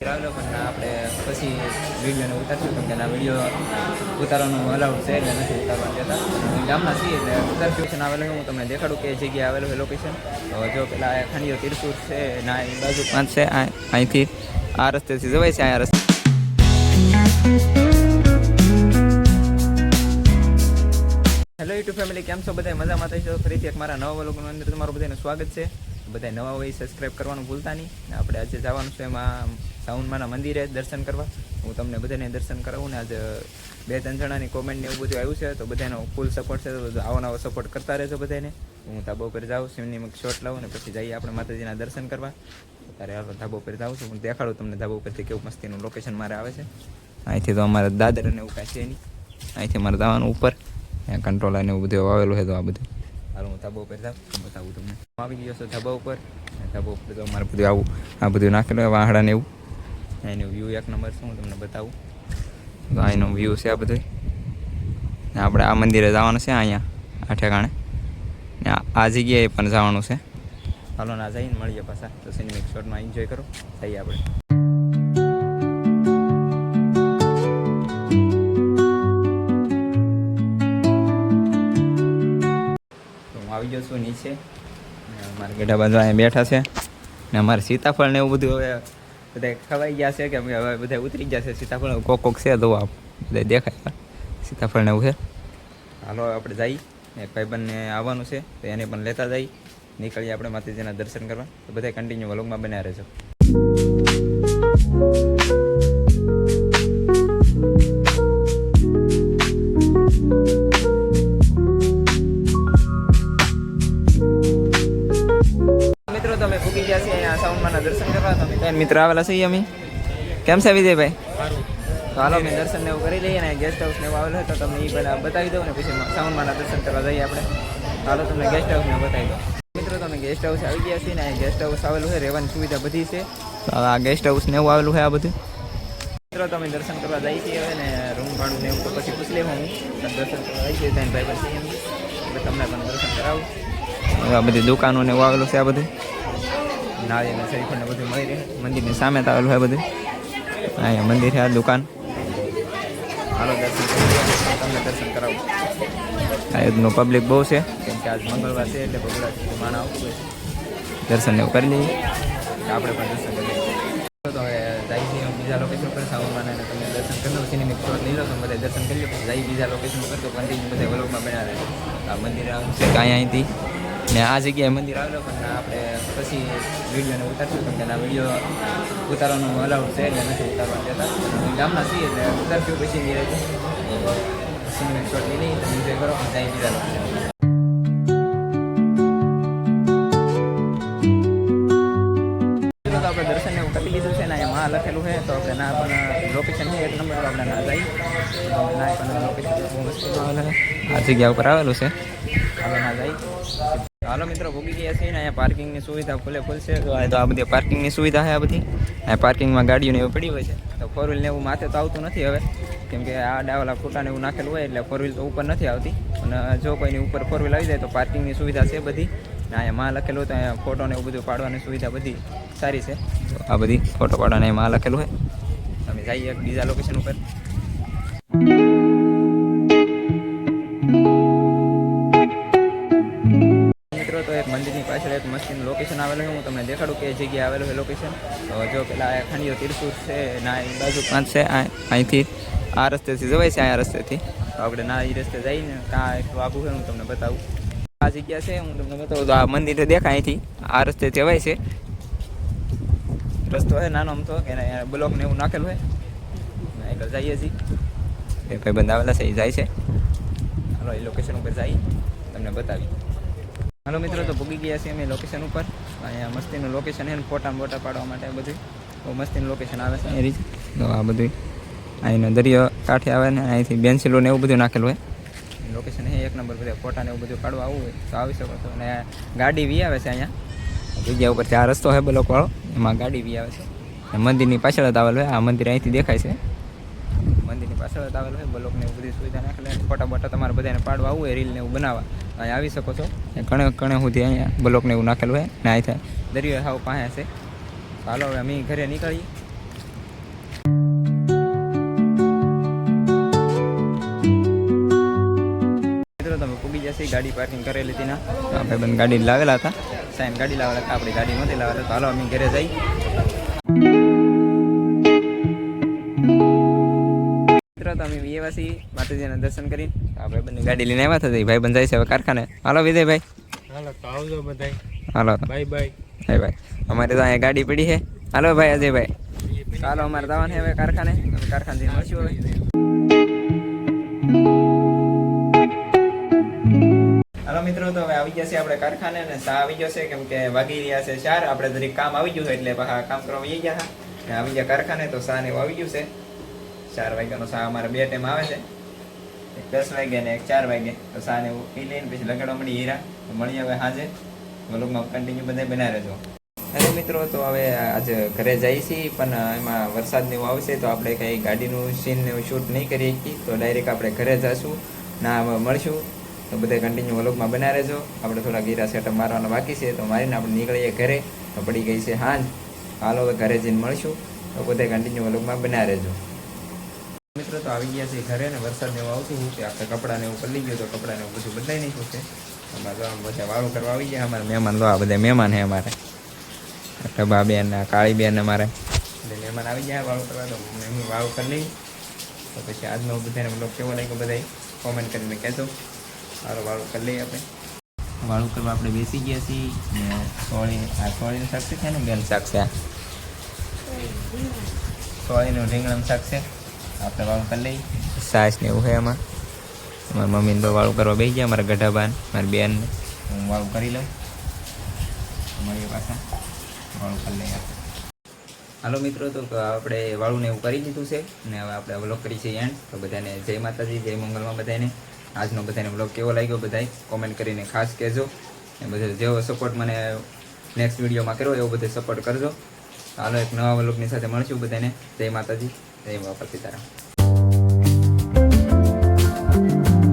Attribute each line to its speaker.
Speaker 1: ટ્રાવેલો પણ આપણે પછી વિડીયોને ઉતારશું કેમ કે આ વિડીયો ઉતારવાનું અલાઉડ છે એટલે નથી ઉતારવા દેતા. ગામના છીએ એટલે ઉતારશું આવેલું હું તમને દેખાડું કે જગ્યાએ આવેલું છે લોકેશન. તો જો પેલા ખાંડીઓ તીરસુર છે ના એ બાજુ 5 છે અહીંથી આ રસ્તેથી જવાય છે. આ રસ્તે હેલો યુટ્યુબ ફેમિલી, કેમ છો બધા? મજામાં થઈશો. ફરીથી એક મારા નવા વ્લોગની અંદર તમારું બધાનું સ્વાગત છે. બધા નવા હોય સબસ્ક્રાઈબ કરવાનું ભૂલતા નહીં. આપણે આજે જવાનું છે એમાં સાઉન્ડમાના મંદિરે દર્શન કરવા. હું તમને બધાને દર્શન કરાવું ને આજે 2-3 જણાની કોમેન્ટ ને એવું બધું આવ્યું છે તો બધાનો ફૂલ સપોર્ટ છે. તો આવો નવો સપોર્ટ કરતા રહેજો બધાને. હું ધાબા ઉપર જાઉં, શિવની શોટ લાવું ને પછી જઈએ આપણે માતાજીના દર્શન કરવા. ત્યારે આપણે ધાબા ઉપર જાઉં છું, હું દેખાડું તમને ધાબા ઉપરથી કેવું મસ્તીનું લોકેશન મારે આવે છે. અહીંથી તો અમારે દાદર અને એવું કાંઈ છે નહીં. અહીંથી મારે જવાનું ઉપર કંટ્રોલ અને એવું બધું આવેલું છે. તો આ બધું હાલ હું ધાબા ઉપર જાઉં બતાવું તમને. આવી ગયો છું ધાબા ઉપર. ધાબા ઉપર તો અમારે બધું આવું આ બધું નાખેલું હોય વાહડા ને એવું. એનું વ્યૂ એક નંબર છે, હું તમને બતાવું. તો અહીંનો વ્યૂ છે આ બધું. આપણે આ મંદિરે જવાનું છે, અહીંયા આ ઠેકાણે ને આ જગ્યાએ પણ જવાનું છે. હાલો ના જઈને મળીએ પાછા. તો સિનેમિક શોટમાં એન્જોય કરો. જઈએ આપણે. આવી ગયો છું નીચે. અમારા ગઢા બાજુ અહીંયા બેઠા છે ને અમારે સીતાફળ ને એવું બધું હવે બધા ખવાઈ ગયા છે કે હવે બધા ઉતરી ગયા છે. સીતાફળ કોક છે તો બધા દેખાય સીતાફળ ને એવું છે. હાલો આપણે જઈએ. એક ભાઈબંધને આવવાનું છે તો એને પણ લેતા જઈએ. નીકળીએ આપણે માતાજીના દર્શન કરવા. તો બધા કન્ટિન્યુ વ્લોગમાં બન્યા રહેજો. મિત્રો તમે ભૂકી ગયા છે અહીંયા સાઉન્ડમાના દર્શન કરવા. તમે ત્રણ મિત્ર આવેલા છીએ અમે. કેમ છે વિજયભાઈ? તો હાલો અમે દર્શન ને એવું કરી લઈએ ને ગેસ્ટ હાઉસ ને એવું આવેલું તો તમને એ બધા બતાવી દઉં ને પછી સાઉન્ડમાના દર્શન કરવા જઈએ આપણે. હાલો તમને ગેસ્ટ હાઉસ ને બતાવી દઉં. મિત્રો તમે ગેસ્ટ હાઉસ આવી ગયા છીએ ને ગેસ્ટ હાઉસ આવેલું છે, રહેવાની સુવિધા બધી છે. તો આ ગેસ્ટ હાઉસ ને એવું આવેલું છે આ બધું. મિત્રો તમે દર્શન કરવા જઈએ છીએ હવે ને રૂમ ભાડું ને એવું તો પછી પૂછ લેવું. હું દર્શન કરવા જઈએ છીએ ત્યાં ભાઈ પર છીએ એટલે તમને પણ દર્શન કરાવું. આ બધી દુકાનો ને એવું આવેલું છે આ બધું. નાળિયેર ને શ્રીફળ ને બધું મળી રહે. મંદિરની સામે જ આવેલું છે બધું. અહીંયા મંદિર છે, આ દુકાન. હાલો દર્શન તમને દર્શન કરાવું. આ રીતનું પબ્લિક બહુ છે કેમ કે આજ મંગળવાર છે એટલે બગડા માણ આવતું હોય. દર્શન એવું કરી લઈએ. આપણે પણ દર્શન કરી લઈએ. તો હવે જાય છે બીજા લોકેશન પર સાઉન્ડમાં તમે દર્શન કરી લો. સિનેમિક શોટ લઈ લો તમે બધા દર્શન કરી લો. જાય બીજા લોકેશન પર તો કન્ટિન્યુ બધા વ્લોગમાં બન્યા રહે. આ મંદિર આવેલું છે કાંઈ અહીંથી ને આ જગ્યાએ મંદિર આવેલો પણ આપણે પછી વિડીયોને ઉતારશું કેમ કે આ વિડીયો ઉતારવાનું અલાઉડ છે એટલે નથી ઉતારવા દેતા. ગામના છીએ એટલે ઉતારશું પછી સિનેમિક શોટ લઈ લઈએ. એન્જોય કરો. જાય બીજા લોકેશન. આપણે દર્શન એવું કરી લીધું છે ને અહીંયા માં લખેલું છે તો આપણે ના પણ લોકેશન છે એક નંબર આપણે ના જઈએ. ના પણ લોકેશન બહુ મસ્ત આવેલું છે. આ જગ્યા ઉપર આવેલું છે. હાલો ના જઈએ. હાલો મિત્રો ભૂગી ગયા છીએ ને અહીંયા પાર્કિંગની સુવિધા ફૂલ છે. તો આ બધી પાર્કિંગની સુવિધા છે. આ બધી અહીંયા પાર્કિંગમાં ગાડીઓને એવું પડી હોય છે. તો 4 વ્હીલ ને એવું માથે તો આવતું નથી હવે કેમ કે આ ડાવાલા ફોટાને એવું નાખેલું હોય એટલે 4 વ્હીલ તો ઉપર નથી આવતી. અને જો કોઈની ઉપર 4 વ્હીલ આવી જાય તો પાર્કિંગની સુવિધા છે બધી. અહીંયા માં લખેલું તો અહીંયા ફોટો ને એવું બધું પાડવાની સુવિધા બધી સારી છે. તો આ બધી ફોટો પાડવાને એમાં લખેલું હોય. તમે જઈએ બીજા લોકેશન ઉપર. મિત્રો તો એક મંદિરની પાછળ એક મસ્તીનું લોકેશન આવેલું છે. હું તમને દેખાડું કે જગ્યાએ આવેલું છે લોકેશન. તો જો પેલા ખાંડીઓ તીરસુર છે ના એ બાજુ 5 છે. અહીંથી આ રસ્તેથી જવાય છે. આ રસ્તેથી તો આપણે ના એ રસ્તે જઈને ત્યાં એટલું આબુ છે હું તમને બતાવું. આ જગ્યા છે હું તમને બતાવું. તો આ મંદિર દેખાય અહીંથી આ રસ્તે જવાય છે. રસ્તો છે નાનો આમ તો કે બ્લોક ને એવું નાખેલું હોય. આગળ જઈએ છીએ. એ ભાઈ બંધ આવેલા છે એ જાય છે. હાલો એ લોકેશન ઉપર જઈએ તમને બતાવી. હાલો મિત્રો તો ભૂગી ગયા છીએ અમે લોકેશન ઉપર. અહીંયા મસ્તીનું લોકેશન છે ને ફોટા બોટા પાડવા માટે બધું બહુ મસ્તીનું લોકેશન આવે છે એ રીતે. તો આ બધું અહીંનો દરિયો કાંઠે આવે ને અહીંથી બેન્સિલો ને એવું બધું નાખેલું હોય. લોકેશન છે એક નંબર. બધા ફોટા ને એવું બધું પાડવા આવવું હોય તો આવી શકો છો. અને ગાડી વી આવે છે અહીંયા જગ્યા ઉપર. આ રસ્તો છે બ્લોક વાળો એમાં ગાડી વી આવે છે. મંદિરની પાછળ જ આવેલું હોય. આ મંદિર અહીંથી દેખાય છે. મંદિરની પાછળ જ આવેલું હોય. બ્લોક ને એવું બધી સુવિધા નાખેલી. ફોટા બોટા તમારે બધાને પાડવા આવવું હોય રીલ ને એવું બનાવવા અહીંયા આવી શકો છો. કણે સુધી અહીંયા બ્લોક ને એવું નાખેલું હોય ને અહીંથી દરિયો હાવ પાસે છે. હાલો હવે અમે ઘરે નીકળીએ. છીએ ગાડી પાર્કિંગ કરેલી હતી ના ભાઈબંધ ગાડી લાવેલા હતા સાઈન ગાડી લાવેલા હતા આપણી ગાડી નહોતી લાવેલા તો હાલો અમે ઘરે જઈ મિત્રો તો અમે વિયેવાસી માતાજીના દર્શન કરીને આ ભાઈબંધની ગાડી લઈને આવ્યા હતા ભાઈબંધ જાય છે હવે કારખાને હાલો વિજયભાઈ
Speaker 2: હાલો તો આવજો બધાય
Speaker 1: હાલો
Speaker 2: બાય બાય
Speaker 1: ભાઈ ભાઈ અમારે તો અહીંયા ગાડી પડી છે હાલો ભાઈ અજયભાઈ ચાલો અમારે જવાનું હવે કારખાને અમે કારખાનેથી મળશું હવે હાલો મિત્રો તો હવે આવી ગયા છે આપણે કારખાને અને સા આવી ગયો છે કેમ કે વાગી રહ્યા છે 4 આપણે દરેક કામ આવી ગયું એટલે પાછા કામ કરવા આવી ગયા હતા આવી ગયા કારખાને તો સા ને એવું આવી ગયું છે 4 વાગ્યાનો સા અમારે 2 ટાઈમ આવે છે એક 10 વાગ્યા ને એક 4 વાગે તો સા ને એવું પી લઈને પછી લગાડવા મળી હીરા તો મળી હવે સાંજે વ્લોગમાં કન્ટિન્યુ બધા બનાવી રહેજો હેલો મિત્રો તો હવે આજે ઘરે જઈએ છીએ પણ એમાં વરસાદ ને એવું આવશે તો આપણે કંઈ ગાડીનું સીન ને એવું શૂટ નહીં કરી શકીએ તો ડાયરેક્ટ આપણે ઘરે જઈશું ના મળશું તો બધા કન્ટિન્યુ વ્લોગમાં બનાવી રહેજો આપણે થોડા ગીરા સેટઅપ મારવાના બાકી છે તો મારીને આપણે નીકળીએ ઘરે તો પડી ગઈ છે સાંજ હાલો હવે ઘરે જઈને મળશું તો બધા કન્ટિન્યુ વ્લોગમાં બનાવી રહેજો મિત્રો તો આવી ગયા છે ઘરે ને વરસાદ ને એવું આવતું કે આપણે કપડાને એવું પડી ગયું તો કપડાને એવું બધું બદલાઈ નાખ્યું છે અમારે તો આમ બધા વાળું કરવા આવી ગયા અમારે મહેમાન તો આ બધા મહેમાન છે અમારે ટબા બેન કાળી બેન અમારે એટલે મહેમાન આવી ગયા વાળું કરવા તો એમનું વાળું કરી લઈ તો પછી આજનો બધાને બ્લોગ કેવો લાગ્યો બધા કોમેન્ટ કરીને કહેજો સારું વાળું કરી લઈએ આપણે વાળું કરવા આપણે બેસી ગયા છીએ ને સોળીનું શાક છે ને બેન શાક છે સોળીનું રીંગણાનું શાક છે આપણે વાળું કરી લઈએ સાસ ને એવું છે એમાં મારી મમ્મીને તો વાળું કરવા બેસી ગયા મારા ગઢાબાન મારી બેન હું વાળું કરી લઉં મળીએ પાછા વાળું કરી લઈએ હાલો મિત્રો તો આપણે વાળું ને એવું કરી દીધું છે ને હવે આપણે વ્લોગ કરી છે એન્ડ તો બધાને જય માતાજી જય મંગલમાં બધાને આજનો બધાને વ્લોગ કેવો લાગ્યો બધાય કોમેન્ટ કરીને ખાસ કહેજો ને બધે જેવો સપોર્ટ મને નેક્સ્ટ વિડીયોમાં કર્યો એવો બધે સપોર્ટ કરજો હાલો એક નવા વ્લોગની સાથે મળશું બધાને જય માતાજી જય બાપા સીતારામ